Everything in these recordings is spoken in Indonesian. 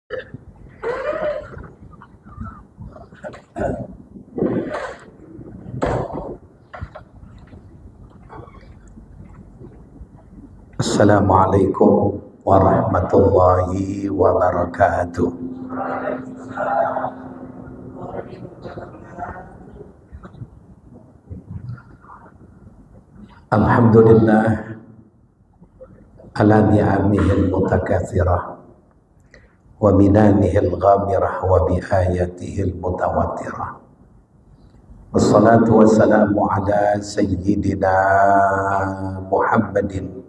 Assalamualaikum warahmatullahi wabarakatuh. Alhamdulillah ala ni'amihil mutakatsirah wa minanihil ghamirah wa biayatihil mutawattirah. Wassalatu wassalamu ala sayyidina Muhammadin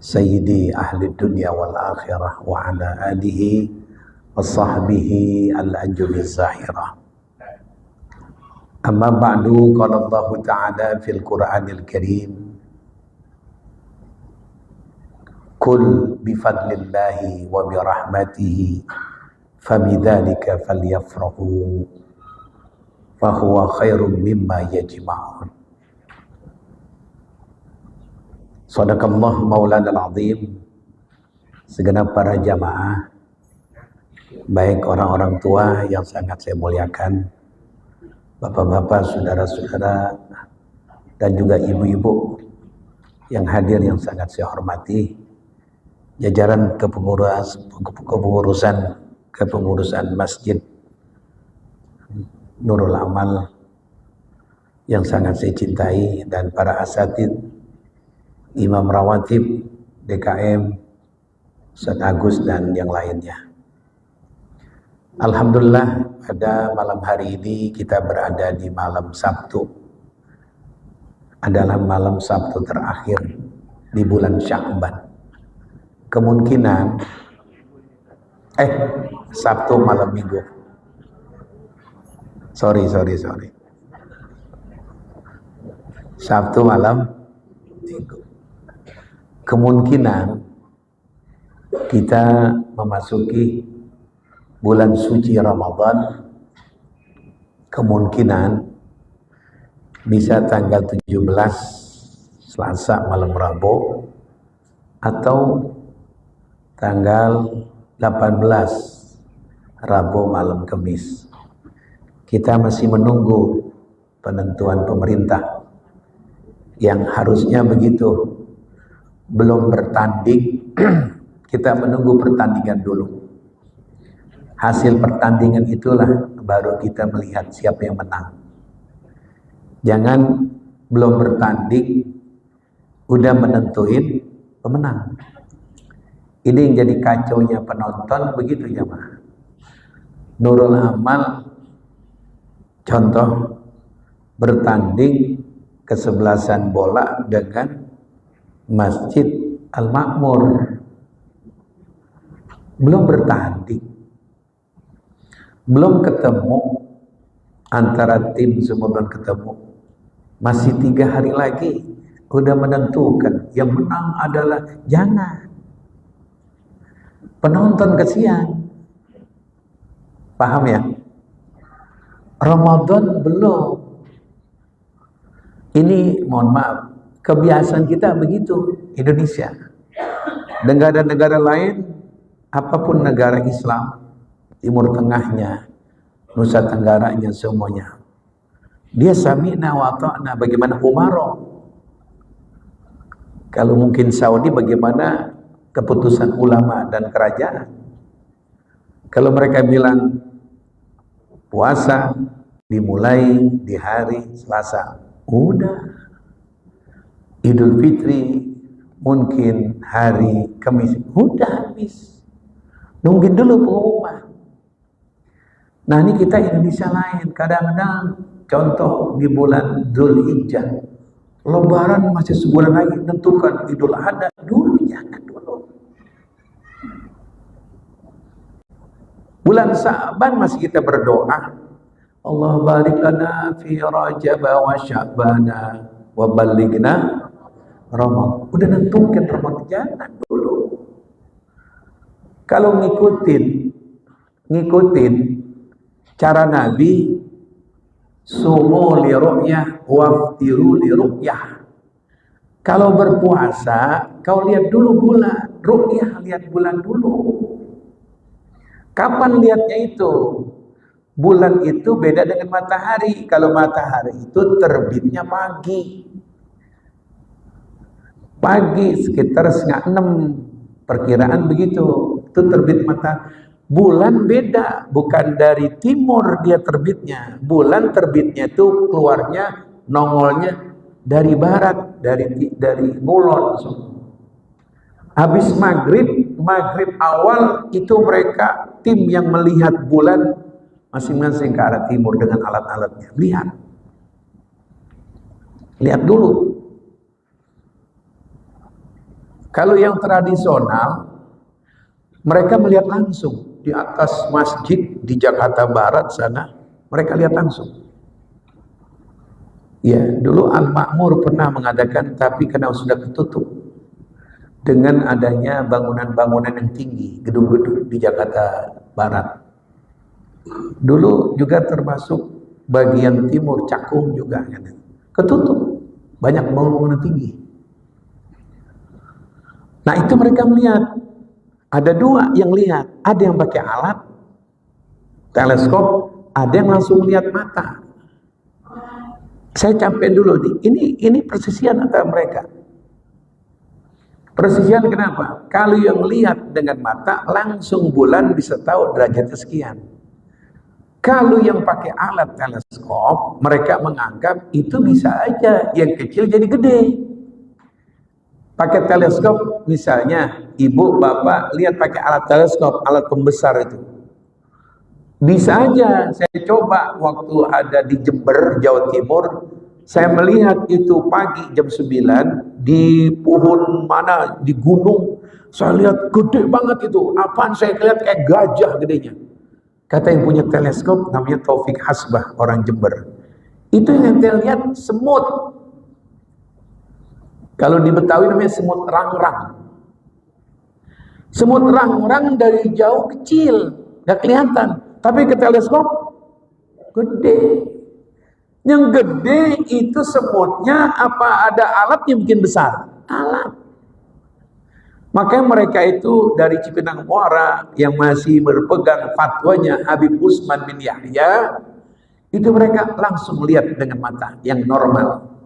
sayyidi ahli dunya wal akhirah wa ala alihi wa sahbihi al-anjuli zahirah. Amma ba'du, qala Allah ta'ala fil Qur'anil Karim, Kul bifadlillahi wa birahmatihi fabidzalika falyafrahu fahuwa khairum mimma yajma'un. Shadakallah maulana al-azim. Segenap para jamaah, baik orang-orang tua yang sangat saya muliakan, bapak-bapak, saudara-saudara, dan juga ibu-ibu yang hadir yang sangat saya hormati, jajaran kepengurusan Masjid Nurul Amal yang sangat saya cintai, dan para asatid, Imam Rawatib, DKM, Ustaz Agus, dan yang lainnya. Alhamdulillah, pada malam hari ini kita berada di malam Sabtu. Adalah malam Sabtu terakhir di bulan Sya'ban. Kemungkinan Sabtu malam Minggu. Sorry. Sabtu malam Minggu. Kemungkinan kita memasuki bulan suci Ramadan, kemungkinan bisa tanggal 17 Selasa malam Rabu atau tanggal 18 Rabu malam Kamis. Kita masih menunggu penentuan pemerintah yang harusnya begitu. Belum bertanding, kita menunggu pertandingan dulu. Hasil pertandingan itulah baru kita melihat siapa yang menang. Jangan belum bertanding udah menentuin pemenang. Ini yang jadi kacaunya penonton, begitu jemaah. Nurul Amal contoh bertanding kesebelasan bola dengan Masjid Al-Makmur. Belum bertanding, belum ketemu, antara tim semua belum ketemu, masih 3 hari lagi udah menentukan yang menang adalah. Jangan, penonton kesian. Paham ya? Ramadan belum. Ini mohon maaf, kebiasaan kita begitu, Indonesia. Negara-negara lain, apapun negara Islam, Timur Tengahnya, Nusa Tenggaranya, semuanya, dia sami'na wa ta'na. Bagaimana Umaro? Kalau mungkin Saudi, bagaimana keputusan ulama dan kerajaan? Kalau mereka bilang puasa dimulai di hari Selasa, udah. Idul Fitri mungkin hari Kamis, udah habis. Nungguin dulu pengumuman. Nah, ini kita Indonesia lain. Kadang-kadang contoh di bulan Dzulhijjah, Lebaran masih sebulan lagi, tentukan Idul Adha dulu, jangan dulu. Bulan Sya'ban masih kita berdoa, Allah barik lana fi Rajab wa Sya'bana wa ballighna Ramadan. Udah nentukan Ramadan, jangan dulu. Kalau ngikutin cara Nabi, sumu li ru'yah waftiru li ru'yah. Kalau berpuasa, kau lihat dulu bulan, ru'yah, lihat bulan dulu. Kapan lihatnya itu? Bulan itu beda dengan matahari. Kalau matahari itu terbitnya pagi. Pagi sekitar 5:30, perkiraan begitu. Itu terbit matahari. Bulan beda, bukan dari timur dia terbitnya. Bulan terbitnya itu keluarnya, nongolnya dari barat, dari ngulon. Habis maghrib awal itu mereka tim yang melihat bulan masing-masing ke arah timur dengan alat-alatnya. Lihat dulu. Kalau yang tradisional, mereka melihat langsung di atas masjid di Jakarta Barat sana, mereka lihat langsung. Ya, dulu Al-Ma'mur pernah mengadakan, tapi karena sudah ketutup dengan adanya bangunan-bangunan yang tinggi, gedung-gedung di Jakarta Barat. Dulu juga termasuk bagian timur, Cakung juga ketutup, banyak bangunan tinggi. Nah itu mereka melihat, ada dua yang lihat, ada yang pakai alat teleskop, ada yang langsung lihat mata. Saya campein dulu nih, ini persisian antara mereka. Persisian kenapa? Kalau yang lihat dengan mata langsung bulan bisa tahu derajatnya sekian. Kalau yang pakai alat teleskop, mereka menganggap itu bisa aja yang kecil jadi gede. Pakai teleskop, misalnya ibu bapak lihat pakai alat teleskop, alat pembesar itu, bisa aja. Saya coba waktu ada di Jember, Jawa Timur, saya melihat itu pagi jam 9 di pohon mana, di gunung, saya lihat gede banget itu. Apaan, saya lihat kayak gajah gedenya. Kata yang punya teleskop, namanya Taufik Hasbah, orang Jember, itu yang saya lihat semut. Kalau di Betawi namanya semut rangrang. Semut rangrang dari jauh kecil, gak kelihatan, tapi ke teleskop gede. Yang gede itu semutnya apa ada alat yang bikin besar? Alat. Makanya mereka itu dari Cipinang Muara yang masih berpegang fatwanya Habib Usman bin Yahya, itu mereka langsung lihat dengan mata yang normal,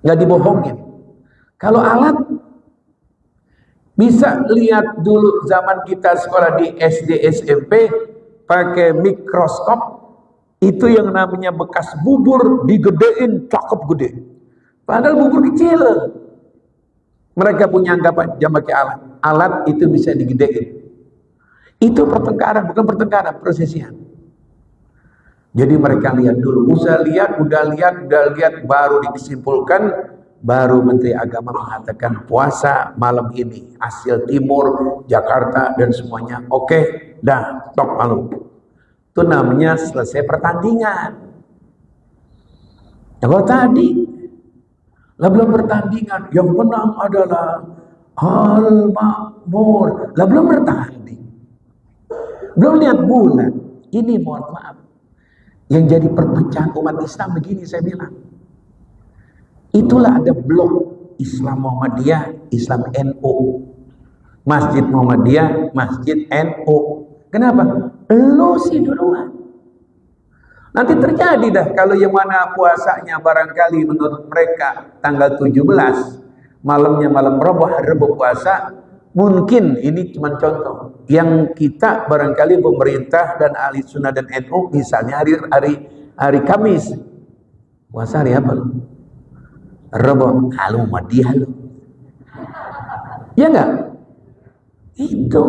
nggak dibohongin. Kalau alat bisa lihat dulu zaman kita sekolah di SD SMP pakai mikroskop, itu yang namanya bekas bubur digedein, cakep gede, padahal bubur kecil. Mereka punya anggapan jangan pakai alat itu bisa digedein. Itu pertengkaran, bukan pertengkaran, persisian. Jadi mereka lihat dulu, udah lihat, baru disimpulkan, baru Menteri Agama mengatakan puasa malam ini, hasil timur, Jakarta dan semuanya, oke, dah, tok malu. Itu namanya selesai pertandingan. Kalau tadi, lah belum pertandingan, yang menang adalah Al-Ma'mur, lah belum bertanding, belum lihat bulan. Ini mohon maaf, yang jadi perpecahan umat Islam begini, saya bilang. Itulah ada blok Islam Muhammadiyah, Islam NU, Masjid Muhammadiyah, Masjid NU. Kenapa? Lu sih duluan. Nanti terjadi dah kalau yang mana puasanya barangkali menurut mereka tanggal 17, malamnya malam Rabu puasa, mungkin ini cuma contoh. Yang kita barangkali pemerintah dan ahli sunnah dan NU misalnya hari Kamis, puasa hari apa lu? Rabu, halu Muhammadiyah lu. Ya enggak? Itu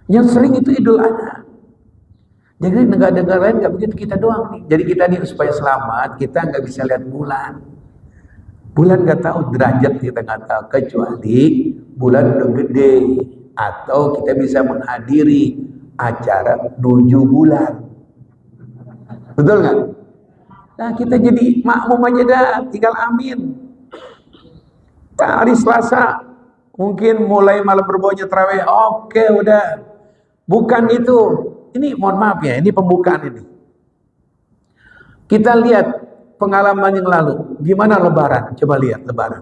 yang sering itu Idul Adha. Jadi negara-negara lain nggak begitu, kita doang nih. Jadi kita nih supaya selamat, kita nggak bisa lihat bulan. Bulan nggak tahu, derajat kita nggak tahu, kecuali bulan udah gede atau kita bisa menghadiri acara 7 bulan. Betul nggak? Nah kita jadi makmum aja dah, tinggal amin. Hari Selasa mungkin mulai malam berbaunya tarawih, oke udah. Bukan itu. Ini mohon maaf ya, ini pembukaan ini. Kita lihat pengalaman yang lalu. Gimana Lebaran? Coba lihat Lebaran.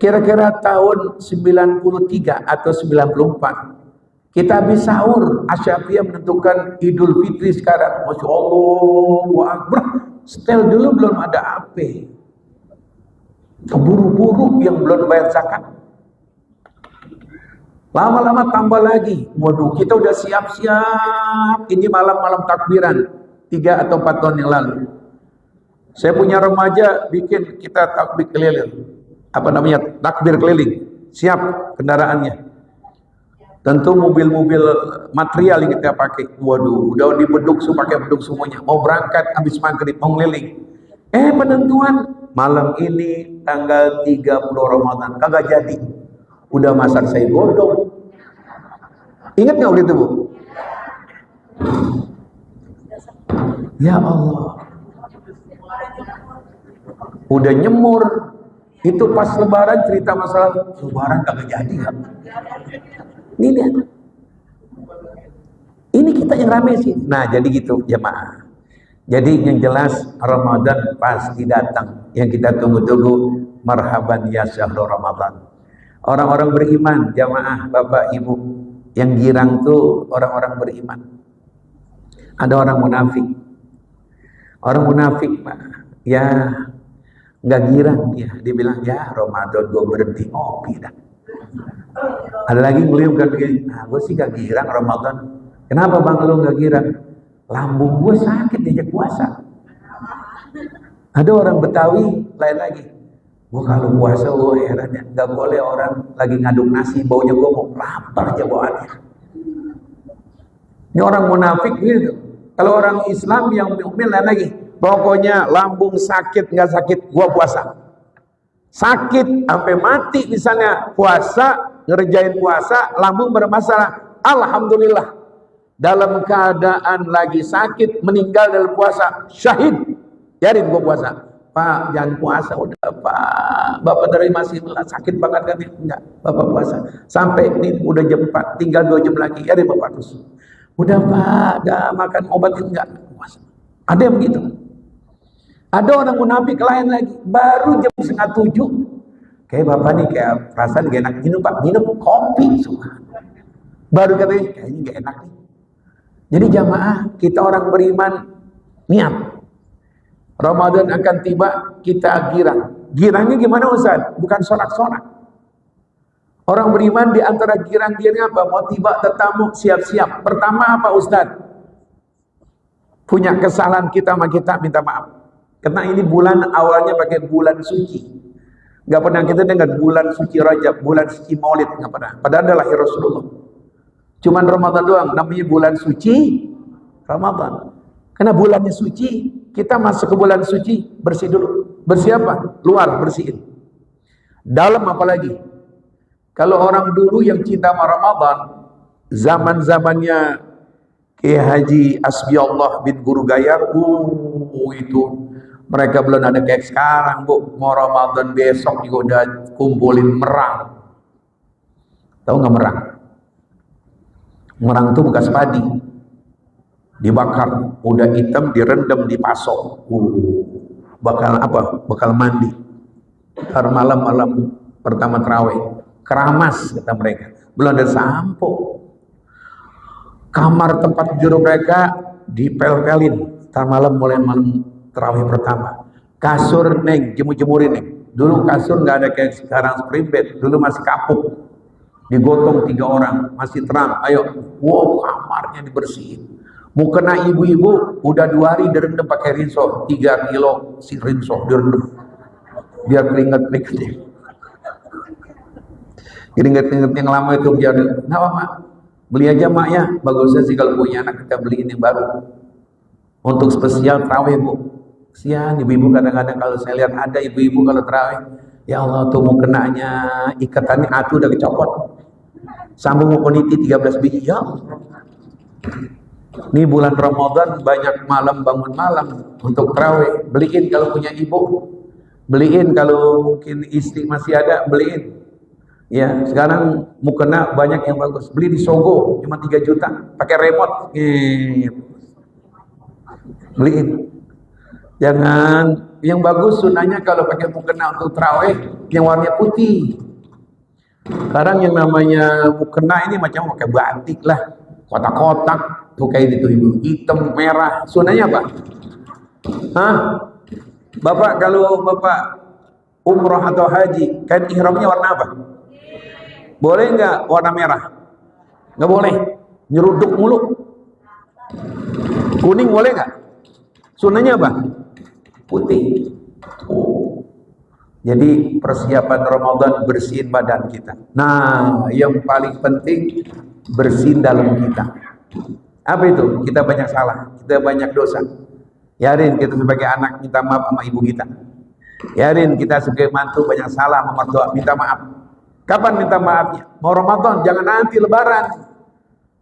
Kira-kira tahun 93 atau 94. Kita habis sahur, Asyafiyah menentukan Idul Fitri sekarang. Masya Allah, wa akbar. Setel dulu belum ada apa. Keburu-buru yang belum bayar zakat. Lama-lama tambah lagi. Waduh, kita udah siap-siap. Ini malam-malam takbiran 3 atau 4 tahun yang lalu. Saya punya remaja bikin kita takbir keliling. Apa namanya? Takbir keliling. Siap kendaraannya. Tentu mobil-mobil material yang kita pakai. Waduh, udah dibeduk, pakai beduk semuanya. Mau berangkat habis maghrib, mau ngeliling. Penentuan malam ini tanggal 30 Ramadan. Kagak jadi. Udah masak saya godong. Ingat nggak waktu itu, Bu? Ya Allah. Udah nyemur. Itu pas lebaran cerita masalah lebaran kagak jadi nggak? Ini lihat. Ini kita yang rame sih. Nah, jadi gitu jemaah. Jadi yang jelas Ramadan pasti datang. Yang kita tunggu-tunggu, marhaban ya syahrul Ramadan. Orang-orang beriman, jamaah, Bapak, Ibu, yang girang tuh orang-orang beriman. Ada orang munafik. Orang munafik, Pak, ya nggak girang dia. Dia bilang, ya Ramadan gue berhenti ngopi dah. Ada lagi ngelium kan begini, nah gue sih gak girang Ramadan. Kenapa bang lu gak girang? Lambung gue sakit diajak puasa. Ada orang Betawi lain lagi. Gue kalau puasa gue heran ya, gak boleh orang lagi ngaduk nasi baunya gue mau lapar aja bawaannya. Ini orang munafik gitu. Kalau orang Islam yang mukmin lain lagi. Pokoknya lambung sakit gak sakit, gue puasa. Sakit sampai mati misalnya puasa, ngerjain puasa, lambung bermasalah, alhamdulillah. Dalam keadaan lagi sakit, meninggal dalam puasa, syahid. Biarin gua puasa. Pak, jangan puasa udah, Pak. Bapak dari masih sakit banget kan? Enggak, Bapak puasa. Sampai ini udah jam 4, tinggal 2 jam lagi. Biarin Bapak terus. Udah Pak, udah makan obat enggak? Puasa. Ada yang begitu. Ada orang munafik lain lagi, baru jam 6:30. Kayak Bapak nih kayak perasaan gak enak minum Pak, minum kopi semua. Baru katanya kayaknya gak enak nih. Jadi jamaah, kita orang beriman niat. Ramadan akan tiba, kita girang. Girangnya gimana Ustaz? Bukan sorak-sorak. Orang beriman di antara girang-girangnya apa? Mau tiba tetamu, siap-siap. Pertama apa Ustaz? Punya kesalahan kita sama kita minta maaf. Karena ini bulan awalnya pakai bulan suci. Gak pernah kita dengar bulan suci Rajab, bulan suci Maulid, gak pernah. Padahal ada lahir Rasulullah. Cuman Ramadan doang, namanya bulan suci Ramadan. Karena bulannya suci, kita masuk ke bulan suci, bersih dulu. Bersih apa? Luar, bersihin. Dalam apalagi? Kalau orang dulu yang cinta sama Ramadan, zaman-zamannya Kiai Haji Asbiallah bin Guru Gayar, itu mereka belum ada kayak sekarang, Bu. Mau Ramadan besok juga udah kumpulin merang. Tahu nggak merang? Merang itu bekas padi. Dibakar, udah hitam, direndam, dipasok. Bakal apa? Bakal mandi. Ntar malam-malam pertama terawih. Keramas, kata mereka. Belum ada sampo. Kamar tempat tidur mereka dipel-pelin. Ntar malam mulai malam terawih pertama. Kasur neng, jemur-jemurin neng. Dulu kasur nggak ada kayak sekarang spring bed. Dulu masih kapuk. Digotong 3 orang, masih terang. Ayo, wow, kamarnya dibersihin. Mau kena ibu-ibu, udah 2 hari direndam pakai rinso. 3 kilo si rinso direndam. Biar keringet-keringet. Keringet-keringet yang lama itu biar. Nah, Mak, beli aja Mak ya. Bagusnya sih kalau punya anak kita beliin yang baru. Untuk spesial terawih, Bu. Kesian ibu-ibu kadang-kadang kalau saya lihat ada ibu-ibu kalau terawih, ya Allah tuh mau kenanya ikatannya atu udah kecopot. Sambung mau koniti 13 biji, ya Allah. Ini bulan Ramadan banyak malam bangun malam untuk terawih. Beliin kalau punya ibu. Beliin kalau mungkin istri masih ada, beliin. Ya, sekarang mukena banyak yang bagus. Beli di Sogo cuma 3 juta, pakai remote. Beliin. Jangan yang bagus sunahnya kalau pakai mukena untuk terawih yang warnanya putih. Sekarang yang namanya mukena ini macam pakai batik lah, kotak-kotak, tuh kayak gitu ibu, hitam, merah. Sunahnya apa? Hah? Bapak kalau bapak umroh atau haji, kain ihramnya warna apa? Boleh nggak warna merah? Nggak boleh. Nyeruduk mulu. Kuning boleh nggak? Sunahnya apa? Putih. Oh. Jadi persiapan Ramadan bersihin badan kita. Nah, yang paling penting bersihin dalam kita. Apa itu? Kita banyak salah, kita banyak dosa. Yarin kita sebagai anak minta maaf sama ibu kita. Yarin kita sebagai mantu banyak salah sama mertua, minta maaf. Kapan minta maafnya? Mau Ramadan, jangan nanti Lebaran.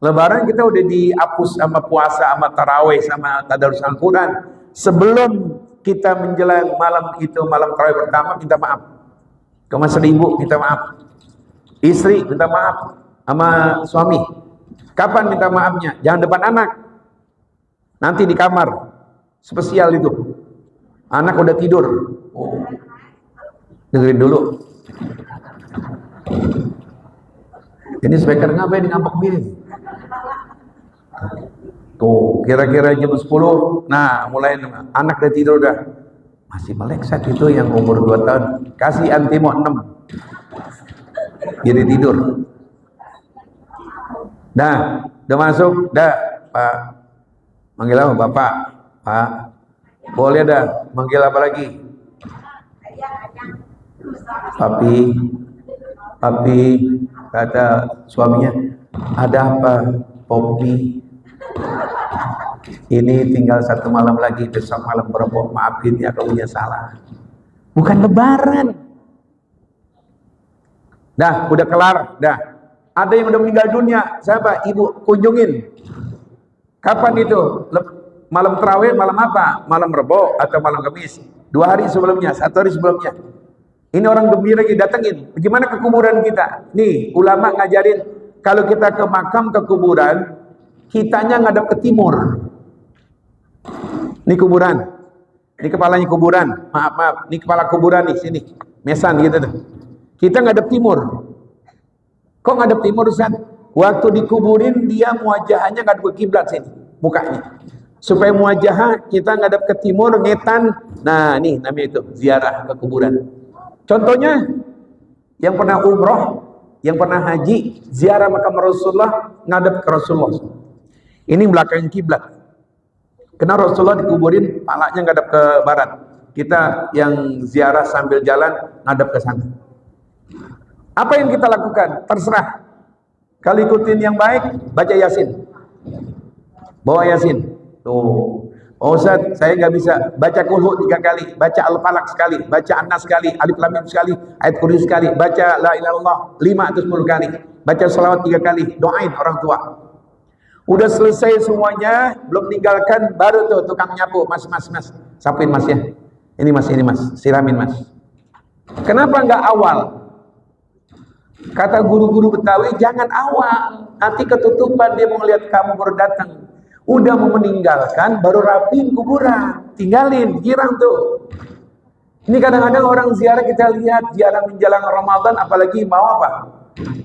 Lebaran kita udah dihapus sama puasa, sama tarawih, sama tadarus Al-Quran. Sebelum kita menjelang malam itu, malam tarawih pertama, minta maaf ke mas ibu, minta maaf istri, minta maaf sama suami. Kapan minta maafnya? Jangan depan anak, nanti di kamar spesial itu, anak udah tidur. Oh. Dengerin dulu. Ini speaker ngapain ngambek gini? Tuh, kira-kira jam 10, nah mulai anak udah tidur dah. Masih melek saat itu yang umur 2 tahun. Kasih antimo 6. Jadi tidur. Dah, udah masuk, dah, Pak. Manggil apa, Bapak? Pak. Boleh dah, manggil apa lagi? Papi. Papi, kata suaminya, ada apa, Popi? Ini tinggal 1 malam lagi, besok malam berapa? Maafin ya kalau punya salah. Bukan Lebaran. Dah, udah kelar, dah. Ada yang udah meninggal dunia, siapa? Ibu kunjungin. Kapan itu? Malam tarawih, malam apa? Malam Rebo atau malam Kamis? 2 hari sebelumnya, 1 hari sebelumnya. Ini orang gembira lagi datengin. Bagaimana ke kuburan kita? Nih, ulama ngajarin kalau kita ke makam, ke kuburan, kitanya ngadap ke timur. Ini kuburan. Ini kepalanya kuburan. Maaf. Ini kepala kuburan nih, sini. Mesan gitu tuh. Kita ngadap timur. Kok ngadap timur, Ustaz? Waktu dikuburin dia muajahannya ngadap ke kiblat sini, mukanya. Supaya muajahah kita ngadap ke timur, ngetan. Nah, nih namanya itu ziarah ke kuburan. Contohnya yang pernah umroh, yang pernah haji, ziarah makam Rasulullah, ngadap ke Rasulullah. Ini belakang kiblat. Karena Rasulullah dikuburin, palanya ngadap ke barat. Kita yang ziarah sambil jalan ngadap ke sana. Apa yang kita lakukan? Terserah. Kalau ikutin yang baik, baca Yasin. Bawa Yasin. Tuh. Oh Ustaz, saya nggak bisa baca Qul 3 kali, baca Al-Falaq sekali, baca An-Nas sekali, Alif Lam Mim sekali, ayat kursi sekali, baca La ilaha illallah 5 atau 10 kali, baca salawat 3 kali, doain orang tua. Udah selesai semuanya, belum tinggalkan, baru tuh tukang nyapu, mas, sapuin mas ya. Ini mas, siramin mas. Kenapa nggak awal? Kata guru-guru Betawi, jangan awal, nanti ketutupan dia mau lihat kamu baru datang. Udah mau meninggalkan, baru rapiin kuburan, tinggalin, girang tuh. Ini kadang-kadang orang ziarah kita lihat, ziarah menjelang Ramadan, apalagi mau apa?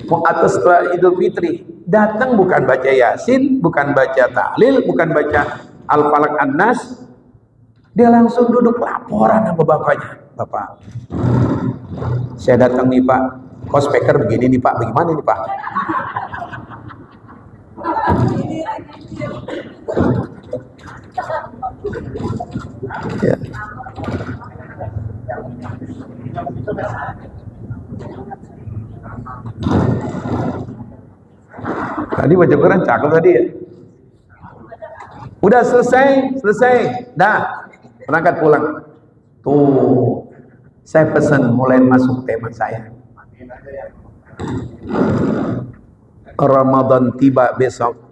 Mau atas setelah Idul Fitri, datang bukan baca Yasin, bukan baca tahlil, bukan baca Al-Falaq An-Nas, dia langsung duduk laporan sama bapaknya. Bapak, saya datang nih Pak, kok speaker begini nih Pak, bagaimana nih Pak? Ya. Tadi baca Quran cakep tadi ya. Udah selesai, dah berangkat pulang. Tuh, saya pesan mulai masuk tema saya. Ramadan tiba besok.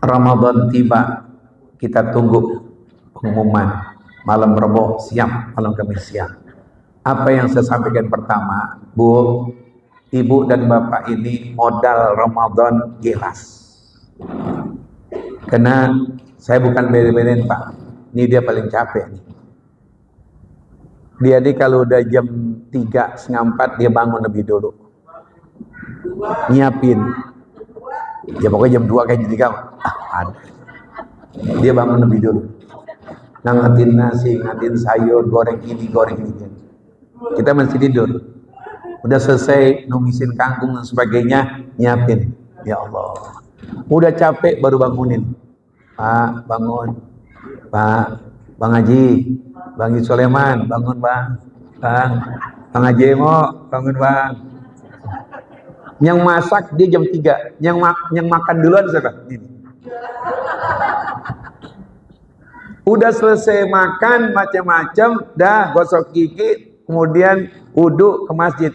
Ramadan tiba, kita tunggu pengumuman malam Rebo siang, malam Kamis siang. Apa yang saya sampaikan pertama, Bu, Ibu dan Bapak ini modal Ramadan jelas. Karena Saya bukan beda-bedain Pak. Ini dia paling capek nih. Dia nih kalau udah jam 3, setengah 4 dia bangun lebih dulu. Nyiapin. Ya pokoknya jam 2 kayak jadi kamu. Ada. Dia bangun lebih dulu. Ngangetin nasi, ngangetin sayur, goreng ini, goreng ini. Kita masih tidur. Udah selesai numisin kangkung dan sebagainya, nyiapin. Ya Allah. Udah capek baru bangunin. Pak, bangun. Pak, Bang Haji, Bang Haji Soleman, bangun Bang. Bang Haji Emo, bangun Bang. Yang masak dia jam 3, yang makan duluan siapa? Ini. Udah selesai makan macam-macam, dah gosok gigi, kemudian wudhu ke masjid.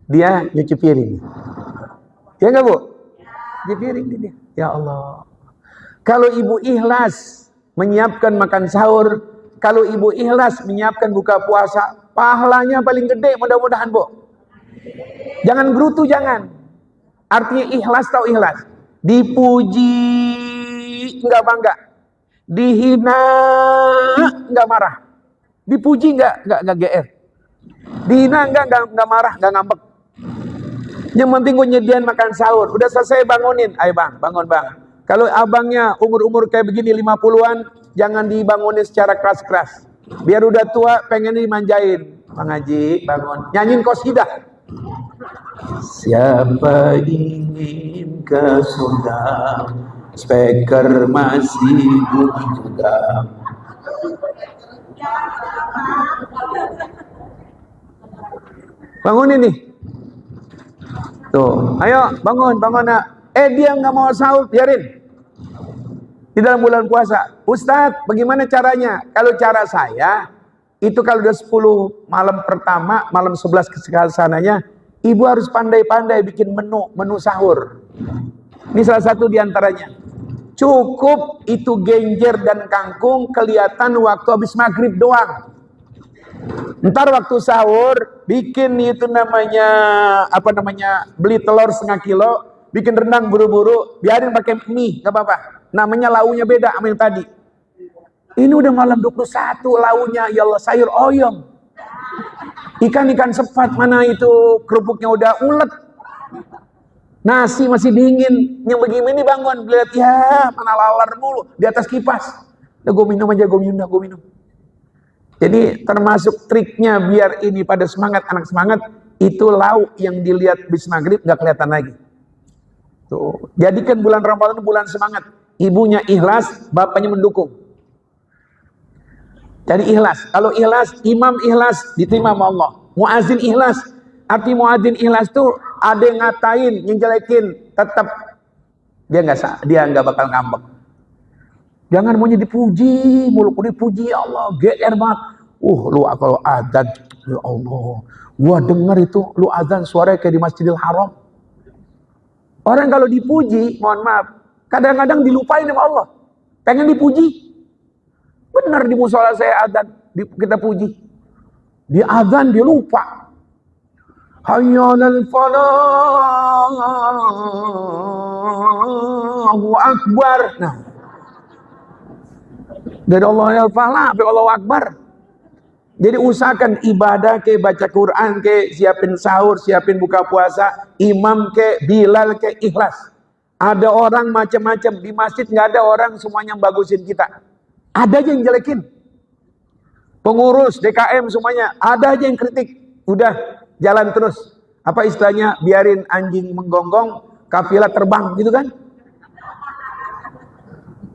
Dia nyuci piring. Ya enggak Bu? Nyuci piring dia. Ya Allah. Kalau ibu ikhlas menyiapkan makan sahur, kalau ibu ikhlas menyiapkan buka puasa, pahalanya paling gede mudah-mudahan Bu. Jangan gerutu, jangan. Artinya ikhlas atau ikhlas. Dipuji enggak bangga. Dihina enggak marah. Dipuji enggak GR. Dihina enggak marah, enggak ngambek. Yang penting gue nyediain makan sahur. Udah selesai bangunin. Ayo Bang, bangun Bang. Kalau abangnya umur-umur kayak begini 50-an, jangan dibangunin secara keras-keras. Biar udah tua pengen dimanjain. Bang Haji, bangun. Nyanyiin qasidah. Siapa ingin ke surga, speaker masih bunyi juga. Bangun ini. Tuh, ayo bangun nak. Dia nggak mau sahur, biarin. Di dalam bulan puasa, Ustadz, bagaimana caranya? Kalau cara saya, itu kalau udah 10 malam pertama, malam 11 ke sananya, ibu harus pandai-pandai bikin menu sahur. Ini salah satu diantaranya. Cukup itu genjer dan kangkung kelihatan waktu habis maghrib doang. Ntar waktu sahur bikin itu beli telur setengah kilo, bikin rendang buru-buru, biarin pakai mie, nggak apa-apa. Namanya launya beda sama yang tadi. Ini udah malam 21, launya ya Allah sayur oyong. Ikan sepat mana itu kerupuknya udah ulet. Nasi masih dingin, yang begini bangun, lihat ya mana lalar mulu di atas kipas. Udah gue minum aja, gue minum. Jadi termasuk triknya biar ini pada semangat, anak semangat, itu lauk yang dilihat bis maghrib nggak kelihatan lagi. Tuh, jadikan bulan Ramadan bulan semangat. Ibunya ikhlas, bapaknya mendukung. Jadi ikhlas. Kalau ikhlas, imam ikhlas, diterima sama Allah. Muazin ikhlas. Arti muazin ikhlas tuh ada yang ngatain, yang jelekin, tetap dia nggak bakal ngambek. Jangan maunya dipuji, mulut dipuji ya Allah, GR banget. Lu kalau adzan, ya Allah, gua dengar itu lu adzan suaranya kayak di Masjidil Haram. Orang kalau dipuji, mohon maaf, kadang-kadang dilupain sama Allah. Pengen dipuji. Benar di musola saya adzan, kita puji. Di adzan dia lupa. Hayya 'alal falah, Allahu Akbar. Nah, dari Allah ya falah sampai Allahu Akbar. Jadi usahakan ibadah ke baca Quran ke siapin sahur, siapin buka puasa, imam ke Bilal ke ikhlas. Ada orang macam-macam di masjid, nggak ada orang semuanya yang bagusin kita. Ada aja yang jelekin. Pengurus DKM semuanya, ada aja yang kritik. Udah jalan terus. Apa istilahnya? Biarin anjing menggonggong, kafilah terbang gitu kan?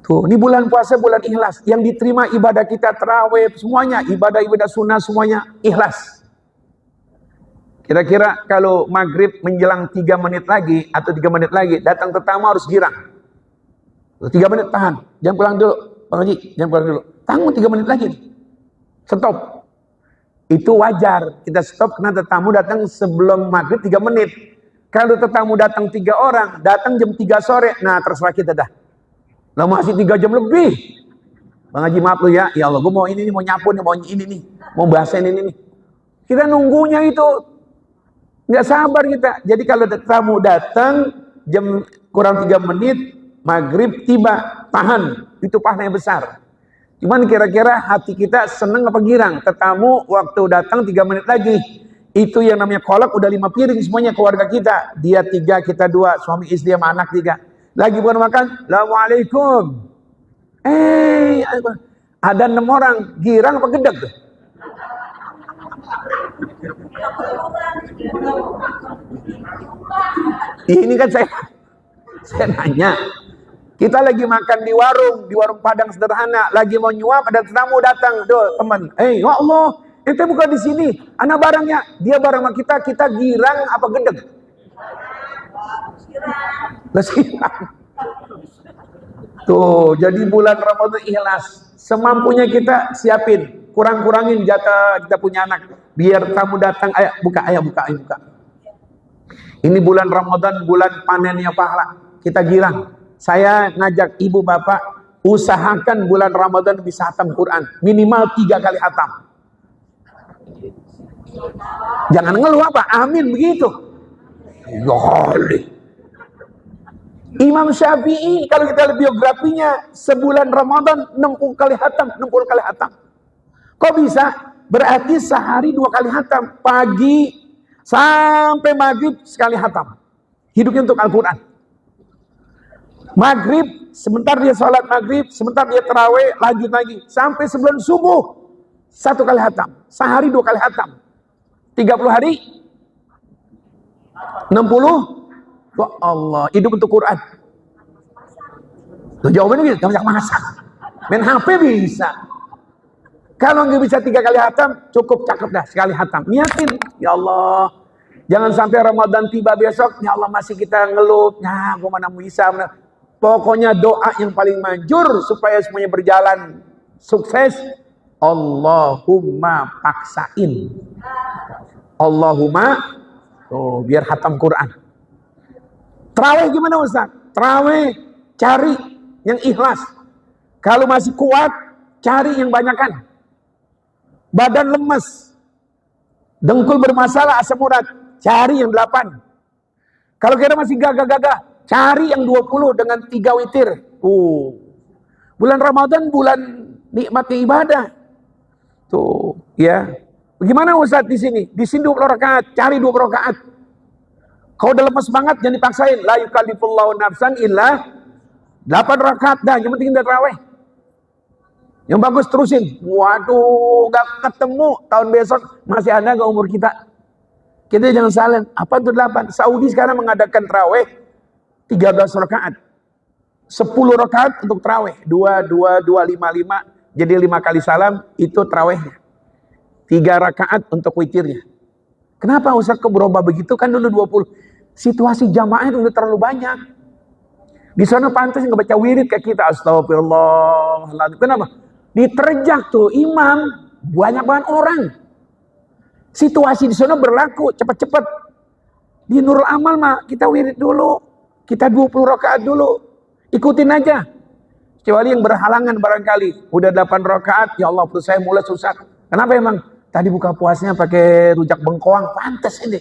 Tuh, ini bulan puasa, bulan ikhlas. Yang diterima ibadah kita, tarawih, semuanya. Ibadah-ibadah sunnah, semuanya ikhlas. Kira-kira kalau maghrib menjelang 3 menit lagi, atau 3 menit lagi, datang tetamu harus girang. 3 menit tahan. Jangan pulang dulu. Bang Haji, jangan pulang dulu. Tanggung 3 menit lagi. Stop. Itu wajar. Kita stop karena tetamu datang sebelum maghrib 3 menit. Kalau tetamu datang 3 orang, datang jam 3 sore, nah terserah kita dah. Lah masih 3 jam lebih. Bang Haji maaf lu ya. Ya Allah, gue mau ini nih, mau nyapu nih, mau ini nih. Mau bahasain ini nih. Kita nunggunya itu. Nggak sabar kita. Jadi kalau tamu datang, jam kurang 3 menit, maghrib tiba, tahan. itu pahalanya besar. Cuman kira-kira hati kita seneng apa girang? Tetamu waktu datang 3 menit lagi, itu yang namanya kolak udah 5 piring semuanya keluarga kita. Dia 3, kita 2, suami istri sama anak 3. Lagi bukan makan, Assalamualaikum. Ada 6 orang, girang apa gedeg tuh? Ini kan saya nanya, kita lagi makan di warung Padang sederhana, lagi mau nyuap, ada tamu datang, teman, ya Allah, ente bukan di sini, anak barangnya, dia barang sama kita girang apa gedeg? Girang. Tuh, jadi bulan Ramadan ikhlas, semampunya kita siapin, kurang-kurangin jatah kita punya anak, biar tamu datang, ayo buka. Ini bulan Ramadan, bulan panennya pahala. Kita girang. Saya ngajak ibu bapak, usahakan bulan Ramadan bisa hatam Quran. Minimal 3 kali hatam. Jangan ngeluh apa, amin begitu. Imam Syafi'i, kalau kita lihat biografinya, sebulan Ramadan 60 kali hatam, 60 kali hatam. Kok bisa? Berarti sehari 2 kali hatam. Pagi sampai maghrib sekali hatam. Hidupnya untuk Al-Quran. Maghrib, sebentar dia sholat maghrib, sebentar dia terawih, lanjut lagi. Sampai sebelum subuh, 1 kali hatam. Sehari 2 kali hatam. 30 hari? 60? Ya Allah, hidup untuk Quran. Tuh, jawabannya gitu, gak masak. Main HP bisa. Kalau nggak bisa 3 kali hatam, cukup cakep dah, sekali hatam. Niatin, ya Allah. Jangan sampai Ramadan tiba besok, ya Allah masih kita ngeluh. Ya, gue mana bisa. Pokoknya doa yang paling manjur supaya semuanya berjalan sukses. Allahumma paksain. Allahumma, biar hatam Quran. Terawih gimana Ustaz? Terawih cari yang ikhlas. Kalau masih kuat, cari yang banyakan. Badan lemes, dengkul bermasalah, asam urat, cari yang 8. Kalau kira masih gagah-gagah, cari yang 20 dengan 3 witir. Bulan Ramadan bulan nikmatnya ibadah. Tuh, ya. Bagaimana Ustaz di sini? Di sini 20 rakaat, cari 20 rakaat. Kalau udah lemes banget, jangan dipaksain. La yukallifullahu nafsan illa 8 rakaat dah, yang penting udah tarawih. Yang bagus terusin. Waduh, gak ketemu. Tahun besok masih ada gak umur kita? Kita jangan salah. Apa itu 8? Saudi sekarang mengadakan tarawih 13 rakaat. 10 rakaat untuk tarawih. 2, 5. Jadi 5 kali salam itu tarawihnya. 3 rakaat untuk witirnya. Kenapa Ustaz kok berubah begitu? Kan dulu 20. Situasi jamaahnya itu udah terlalu banyak. Di sana pantas nggak baca wirid kayak kita. Astagfirullah. Kenapa? Diterjak tuh imam, banyak banget orang. Situasi di sana berlaku cepat-cepat. Di Nurul Amal mah kita wirid dulu, kita 20 rakaat dulu, ikutin aja. Kecuali yang berhalangan barangkali, udah 8 rakaat, ya Allah perut saya mulai susah. Kenapa emang? Tadi buka puasnya pakai rujak bengkoang, pantas ini.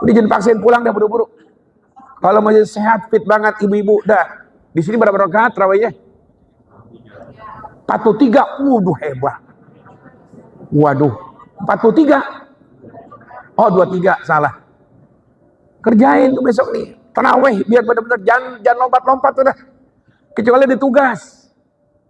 Udah jangan paksain pulang dah buru-buru. Kalau masih sehat fit banget ibu-ibu dah. Di sini berapa rakaat tarawihnya? 43, waduh hebat. Waduh, 43. Oh 23, salah. Kerjain tuh besok nih, tarawih biar benar-benar jangan lompat-lompat udah. Kecuali ada tugas.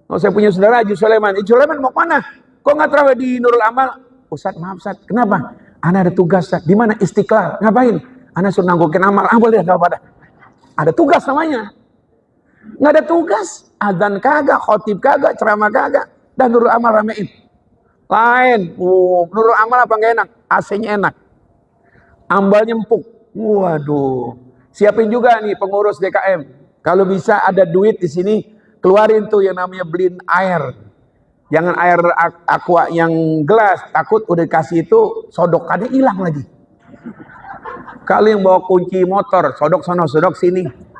Oh, saya punya saudara Haji Sulaiman. Haji Sulaiman mau mana? Kok nggak tarawih di Nurul Amal? Ustaz, maaf Ustaz, kenapa? Ana ada tugas Ustaz. Di mana? Istiqlal. Ngapain? Ana suruh nanggukin amal. Boleh enggak pada. Ada tugas namanya. Nggak ada tugas, adzan kagak, khotib kagak, ceramah kagak, dan Nurul Amal ramein. Lain, Nurul Amal apa nggak enak? AC-nya enak, ambalnya empuk. Waduh, siapin juga nih pengurus DKM. Kalau bisa ada duit di sini, keluarin tuh yang namanya beliin air. Jangan air aqua yang gelas, takut udah dikasih itu sodokannya hilang lagi. Kalau yang bawa kunci motor, sodok sono, sodok sini.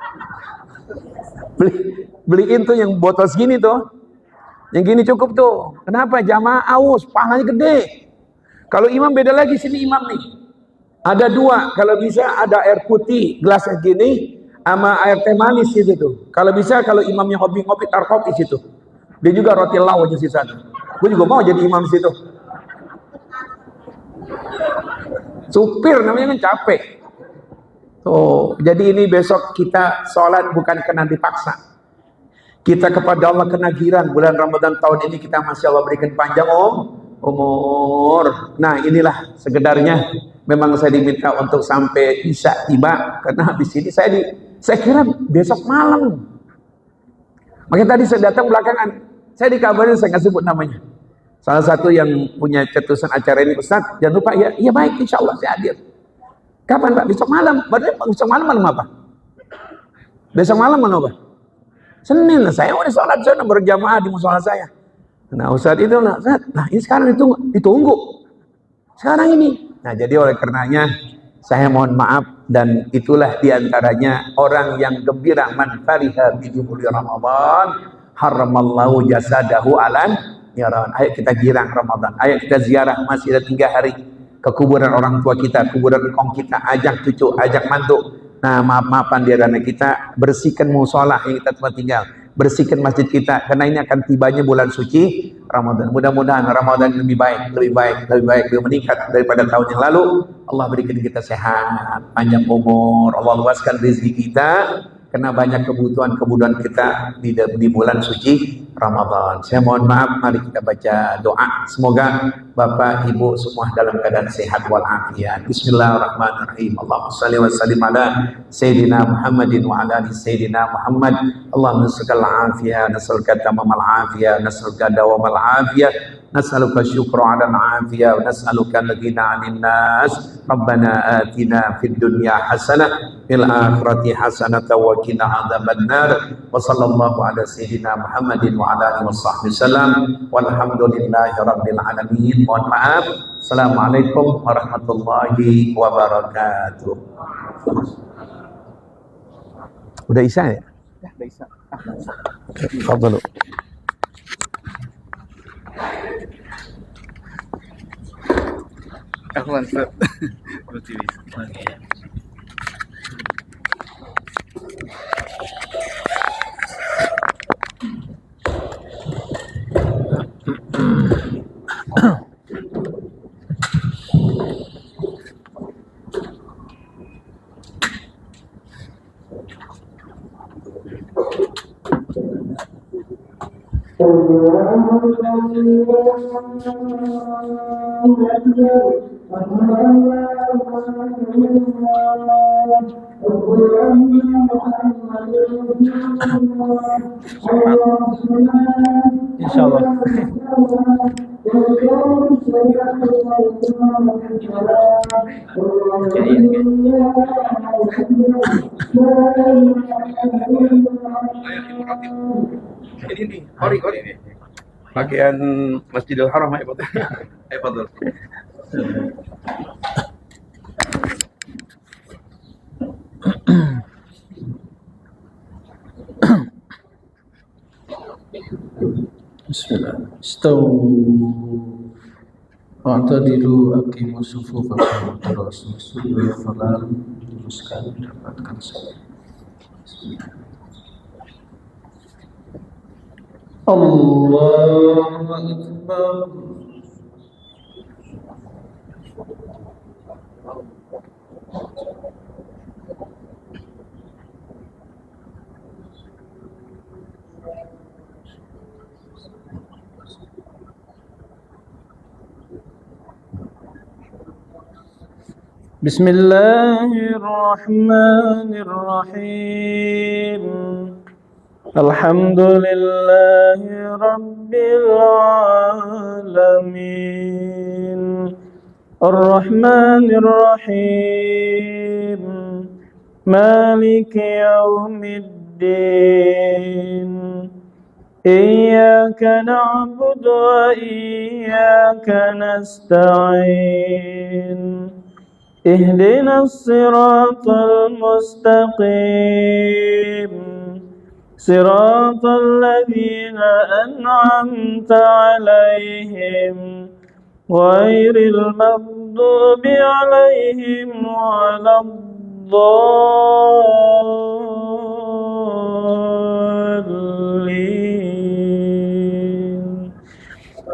Beliin tuh yang botol segini tuh, yang gini cukup tuh. Kenapa? Jamaah aus, pahalanya gede. Kalau imam beda lagi, sini imam nih ada 2, kalau bisa ada air putih gelas segini, sama air teh manis itu tuh. Kalau bisa, kalau imamnya hobi ngopi, tar kopi situ. Dia juga roti lau aja sisa. Gue juga mau jadi imam situ. Supir namanya kan capek. Tuh, jadi ini besok kita sholat bukan kena dipaksa. Kita kepada Allah kena giran. Bulan Ramadan tahun ini kita masya Allah berikan panjang umur. Nah inilah sekedarnya. Memang saya diminta untuk sampai Isya tiba. Karena habis ini saya kira besok malam. Makanya tadi saya datang belakangan. Saya dikabarin, saya nggak sebut namanya. Salah satu yang punya cetusan acara ini, Ustaz, jangan lupa ya. Iya baik, insya Allah saya hadir. Kapan Pak? Besok malam. Berarti besok malam apa? Besok malam apa? Senin. Saya udah sholat, saya udah berjamaah di musola saya. Nah Ustaz itu, nah ini sekarang ditunggu. Sekarang ini. Nah jadi oleh karenanya saya mohon maaf, dan itulah diantaranya orang yang gembira, man fariha bidhuli Ramadan haramallahu jasadahu alan niran. Ayo kita girang Ramadan, ayo kita ziarah, masih ada 3 hari ke kuburan orang tua kita, kuburan engkong kita, ajak cucu, ajak mantu. Nah maaf-maafan di dana kita, bersihkan musola yang kita tempat tinggal, bersihkan masjid kita, karena ini akan tibanya bulan suci Ramadan. Mudah-mudahan Ramadan lebih meningkat daripada tahun yang lalu. Allah berikan kita sehat, panjang umur, Allah luaskan rezeki kita, karena banyak kebutuhan kita di bulan suci Ramadan. Saya mohon maaf, mari kita baca doa. Semoga Bapak Ibu semua dalam keadaan sehat walafiat. Bismillahirrahmanirrahim. Allahumma shalli wa sallim ala Sayyidina Muhammadin wa ala ali Sayyidina Muhammad. Allahumma nas'aluka al-afiyah, nas'aluka tamamal afiyah, nas'aluka dawamal afiyah, nas'aluka syukra ala al-afiyah, wa nas'aluka al-ghina 'anil nas. Rabbana atina fid dunya hasanah fil akhirati hasanah wa qina adzabannar. Wa sallallahu ala sayyidina Muhammadin wa ala alihi washabbihi wasallam. Walhamdulillahi rabbil alamin. Mohon maaf. Assalamualaikum warahmatullahi wabarakatuh. Udah Isya ya? Ya, udah Isya. Fadhlu. Ahlan Ustaz. Oke. Insyaallah. Ini ori ini. Bagian Masjidil Haram ya, Pak. Fadhil. Bismillah. Istawu wa'tadilu aqimu sufufakum terus sudah falar teruskan dapatkan saya. Allahu Akbar. Bismillahirrahmanirrahim. Alhamdulillahi Rabbil Alamin. Ar-Rahmanir Rahim. Maliki Yawmiddin. Iyyaka na'budu wa iyyaka nasta'in. اهدنا الصراط المستقيم صراط الذين أنعمت عليهم غير المغضوب عليهم ولا الضالين. الضالين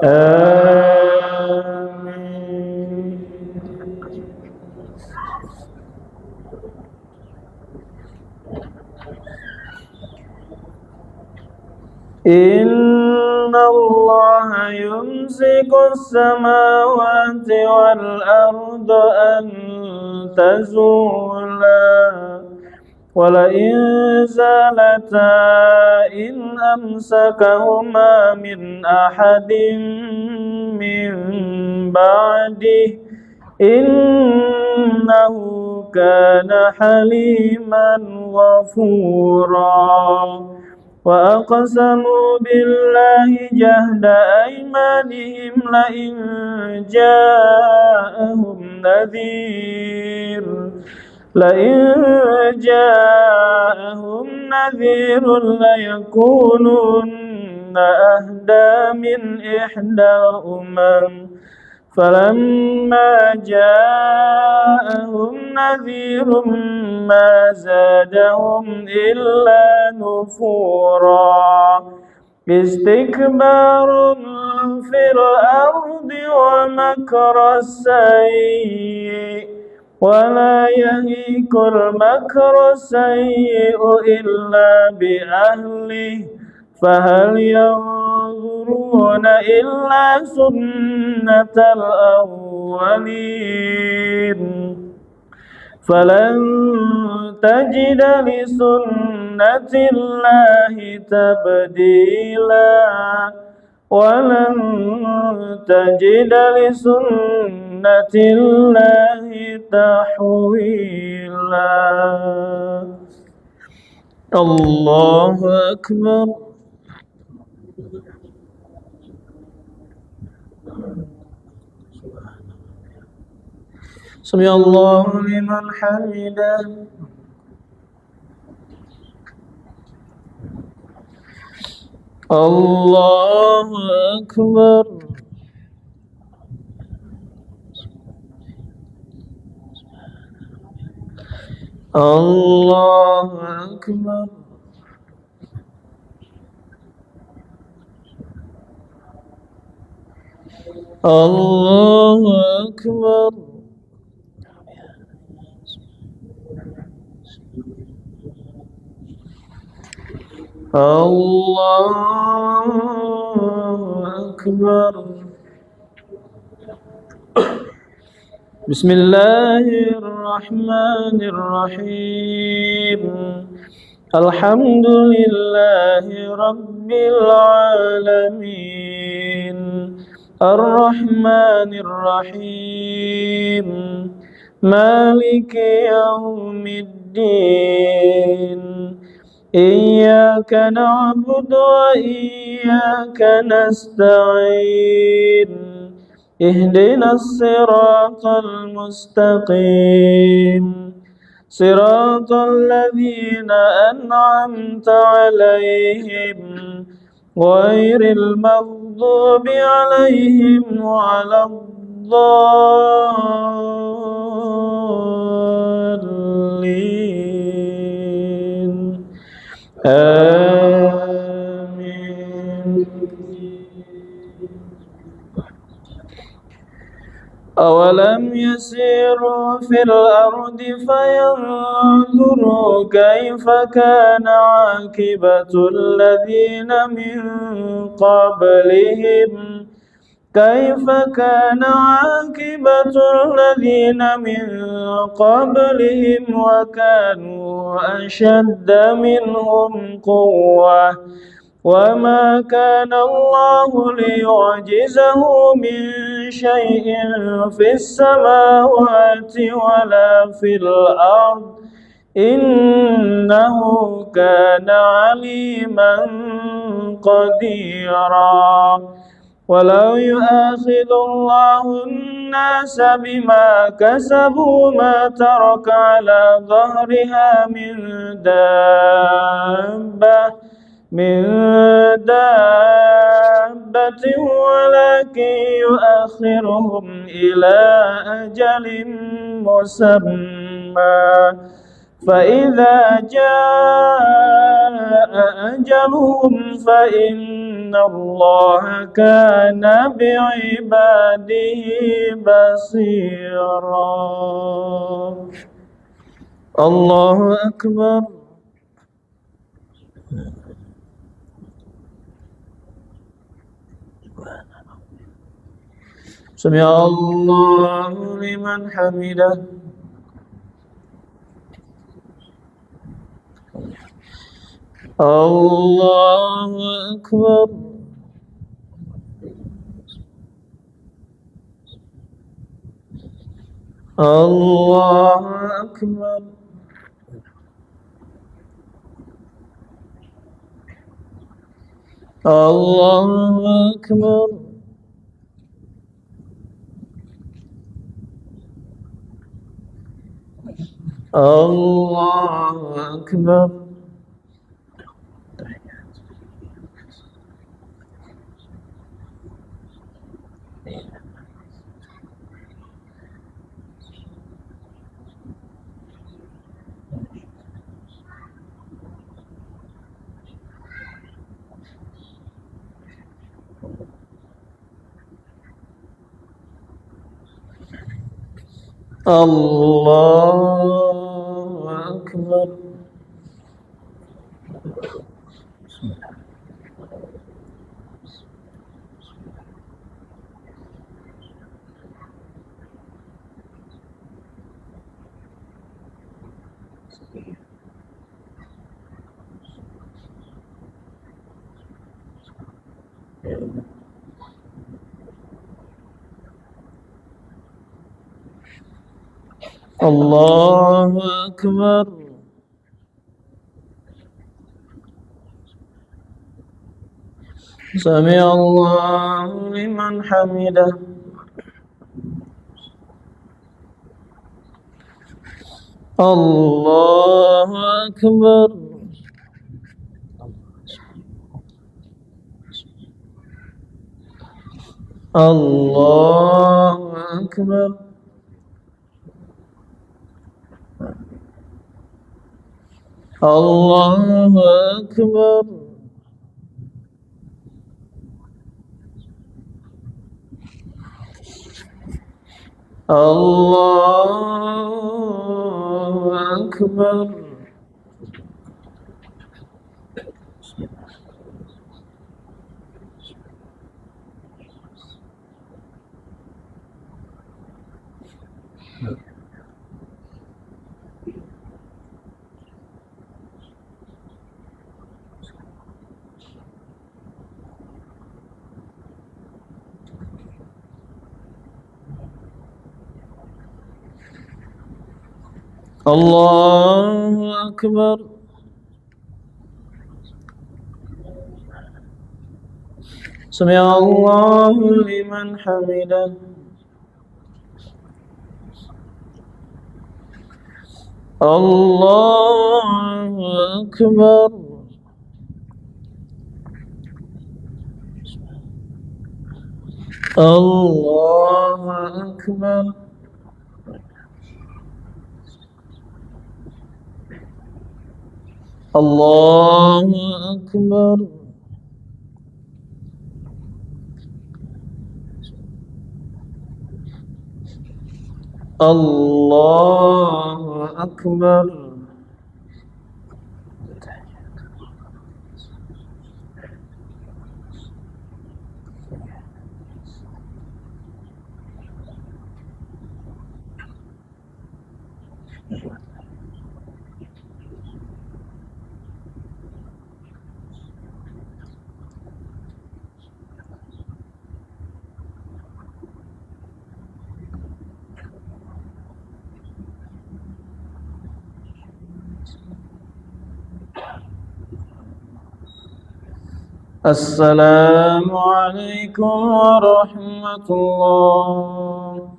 آمين. إن الله يمسك السماوات والأرض أن تزولا ولئن زالتا إن أمسكهما من أحد من بعده إنه كان حليما غفورا وأقسموا بالله جهد أيمانهم لئن جاءهم نذير ليكونن أهدى من إحدى الأمم فلما جاءهم نذير ما زادهم إلا نفورا استكبار في الأرض ومكر السيء ولا يهيك المكر السيء إلا بأهله فهل ينظرون إلا سنة الأولين فلن تجد لسنة الله تبديلا ولن تجد لسنة الله تحويلا الله أكبر سمع الله لمن حمده الله أكبر الله أكبر الله أكبر الله أكبر بسم الله الرحمن الرحيم الحمد لله رب العالمين الرحمن الرحيم مالك يوم الدين إياك نعبد وإياك نستعين اهدنا الصراط المستقيم صراط الذين أنعمت عليهم غير المغضوب عليهم ولا الضالين آمين أولم يسيروا في الأرض فينظروا كيف كان عاقبة الذين من قبلهم وكانوا أشد منهم قوة وما كان الله ليعجزه من شيء في السماوات ولا في الأرض إنه كان عليما قديرا ولو يؤاخذ الله الناس بما كسبوا ما ترك على ظهرها من دابة ولكن يؤخرهم إلى أجل مسمى فإذا جاء أجلهم فإن الله كان بعباده بصيرا. الله أكبر. سمع الله لمن حمده. الله أكبر. الله أكبر. الله أكبر. الله أكبر. الله أكبر. الله أكبر. سمع الله لمن حمده. الله أكبر. الله أكبر. الله أكبر. الله أكبر. الله أكبر. سمع الله لمن حمده. الله أكبر. الله أكبر. الله أكبر. الله أكبر. السلام عليكم ورحمة الله.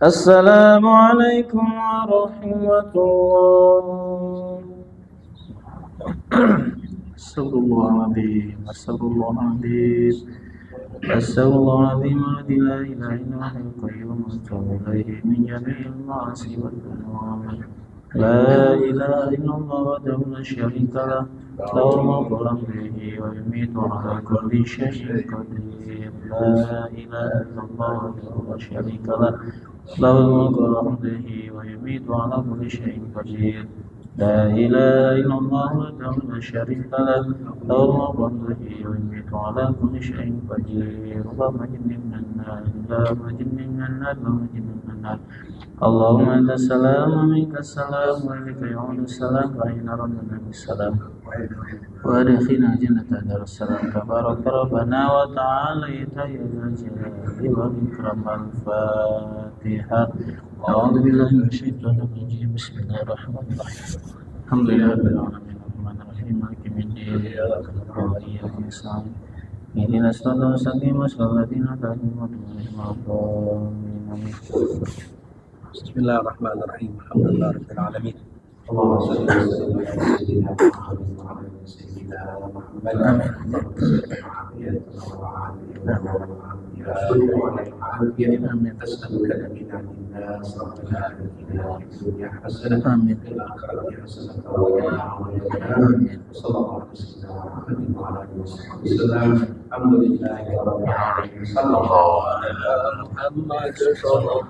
السلام عليكم ورحمة الله. أستغفر الله العظيم. أستغفر الله العظيم. أستغفر الله العظيم الذي لا إله إلا هو القيوم وأتوب إليه من جميع المعاصي والذنوب. لا إله إلا الله وحده لا شريك له له الملك وله يحيي ويميت على كل شيء قدير لا إله إلا الله وحده لا شريك له له الملك وله يحيي ويميت على كل شيء قدير لا إله إلا الله وحده لا شريك له له الملك وله يحيي ويميت على كل شيء قدير اللهم اجرني من النار اللهم اجرني من النار اللهم اجرني من النار اللهم أنت السلام ومنك السلام وإليك يعود السلام وإلينا ردنا بالسلام وأدخلنا جنة دار السلام تبارك ربنا وتعاليت يا ذا الجلال والإكرام الفاتحة أعوذ بالله من الشيطان الرجيم بسم الله الرحمن الرحيم الحمد لله رب العالمين الرحمن الرحيم مالك يوم الدين إياك نعبد وإياك نستعين اهدنا الصراط المستقيم صراط الذين أنعمت عليهم غير المغضوب عليهم. Bismillahirrahmanirrahim. Alhamdulillah rabbil alamin. اللهم صل وسلم على سيدنا محمد وعلى ال سيدنا محمد امين تسالك الامين منا صرفنا الى الدنيا حسنه امين في الاخره حسنه وقنا امين صلى الله عليه وسلم وعلى اله وصحبه وسلم الحمد لله رب العالمين صلى الله على محمد صلى الله